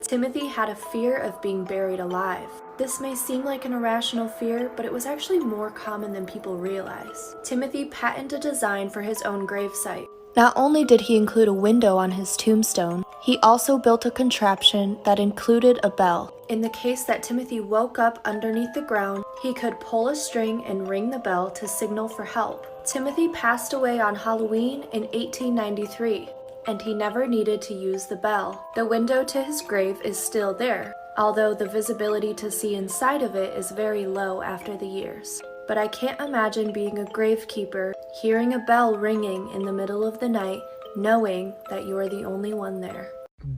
Timothy had a fear of being buried alive. This may seem like an irrational fear, but it was actually more common than people realize. Timothy patented a design for his own gravesite. Not only did he include a window on his tombstone, he also built a contraption that included a bell. In the case that Timothy woke up underneath the ground, he could pull a string and ring the bell to signal for help. Timothy passed away on Halloween in 1893, and he never needed to use the bell. The window to his grave is still there, although the visibility to see inside of it is very low after the years. But I can't imagine being a gravekeeper, hearing a bell ringing in the middle of the night, knowing that you are the only one there.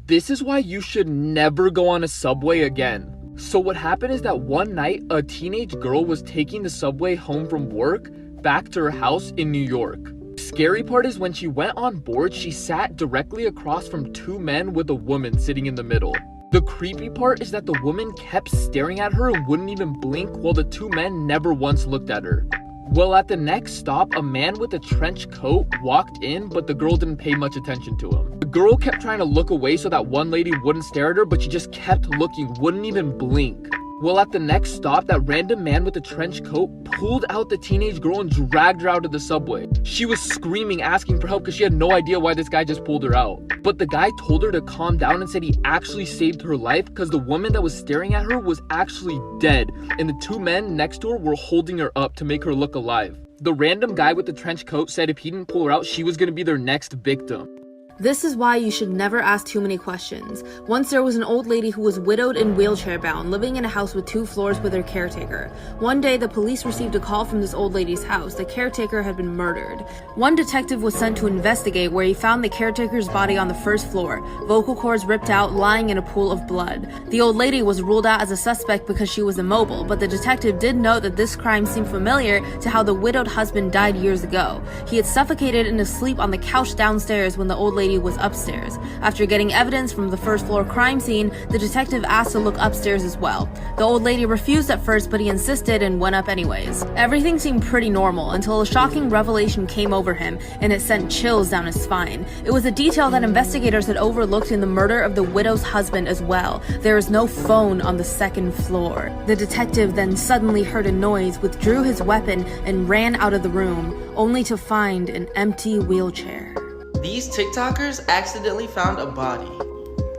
This is why you should never go on a subway again. So what happened is that one night, a teenage girl was taking the subway home from work back to her house in New York. Scary part is when she went on board, she sat directly across from two men with a woman sitting in the middle. The creepy part is that the woman kept staring at her and wouldn't even blink, while the two men never once looked at her. Well, at the next stop, a man with a trench coat walked in, but the girl didn't pay much attention to him. The girl kept trying to look away so that one lady wouldn't stare at her, but she just kept looking, wouldn't even blink. Well, at the next stop, that random man with the trench coat pulled out the teenage girl and dragged her out of the subway. She was screaming, asking for help because she had no idea why this guy just pulled her out. But the guy told her to calm down and said he actually saved her life because the woman that was staring at her was actually dead, and the two men next to her were holding her up to make her look alive. The random guy with the trench coat said if he didn't pull her out, she was going to be their next victim. This is why you should never ask too many questions. Once there was an old lady who was widowed and wheelchair bound, living in a house with 2 floors with her caretaker. One day, the police received a call from this old lady's house. The caretaker had been murdered. One detective was sent to investigate, where he found the caretaker's body on the 1st floor, vocal cords ripped out, lying in a pool of blood. The old lady was ruled out as a suspect because she was immobile, but the detective did note that this crime seemed familiar to how the widowed husband died years ago. He had suffocated in his sleep on the couch downstairs when the old lady was upstairs. After getting evidence from the 1st floor crime scene, the detective asked to look upstairs as well. The old lady refused at first, but he insisted and went up anyways. Everything seemed pretty normal until a shocking revelation came over him, and it sent chills down his spine. It was a detail that investigators had overlooked in the murder of the widow's husband as well. There is no phone on the 2nd floor. The detective then suddenly heard a noise, withdrew his weapon, and ran out of the room, only to find an empty wheelchair. These TikTokers accidentally found a body.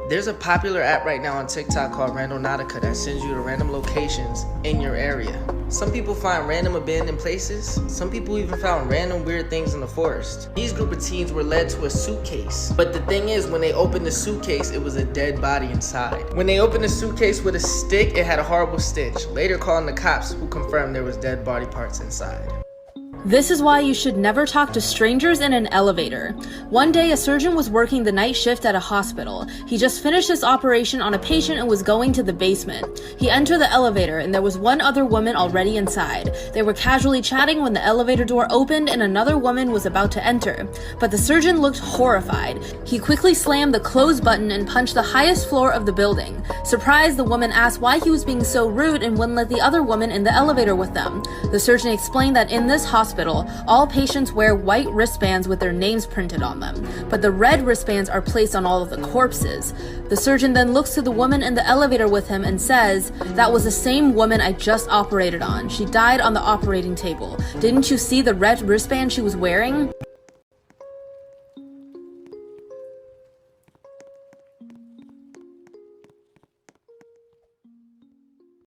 There's a popular app right now on TikTok called Randonautica that sends you to random locations in your area. Some people find random abandoned places. Some people even found random weird things in the forest. These group of teens were led to a suitcase. But the thing is, when they opened the suitcase, it was a dead body inside. When they opened the suitcase with a stick, it had a horrible stench, later calling the cops, who confirmed there was dead body parts inside. This is why you should never talk to strangers in an elevator. One day, a surgeon was working the night shift at a hospital. He just finished his operation on a patient and was going to the basement. He entered the elevator, and there was one other woman already inside. They were casually chatting when the elevator door opened and another woman was about to enter. But the surgeon looked horrified. He quickly slammed the close button and punched the highest floor of the building. Surprised, the woman asked why he was being so rude and wouldn't let the other woman in the elevator with them. The surgeon explained that in this hospital, all patients wear white wristbands with their names printed on them, but the red wristbands are placed on all of the corpses. The surgeon then looks to the woman in the elevator with him and says, "That was the same woman I just operated on. She died on the operating table. Didn't you see the red wristband she was wearing?"